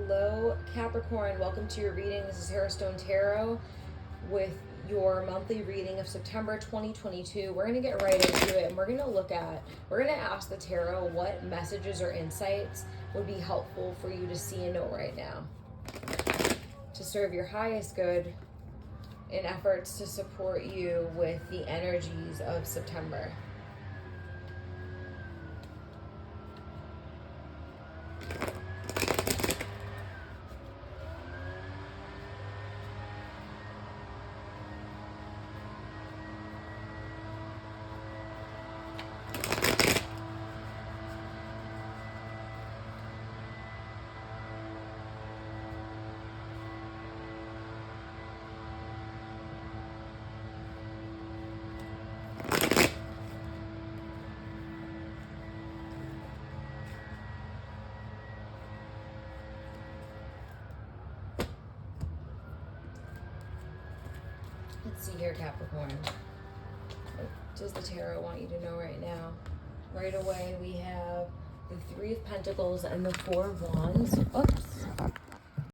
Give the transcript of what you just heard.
Hello, Capricorn. Welcome to your reading. This is Hera Stone Tarot with your monthly reading of September 2022. We're going to get right into it, and we're going to ask the tarot what messages or insights would be helpful for you to see and know right now to serve your highest good in efforts to support you with the energies of September. Let's see here, Capricorn. What does the tarot want you to know right now? Right away, we have the Three of Pentacles and the Four of Wands. Oops.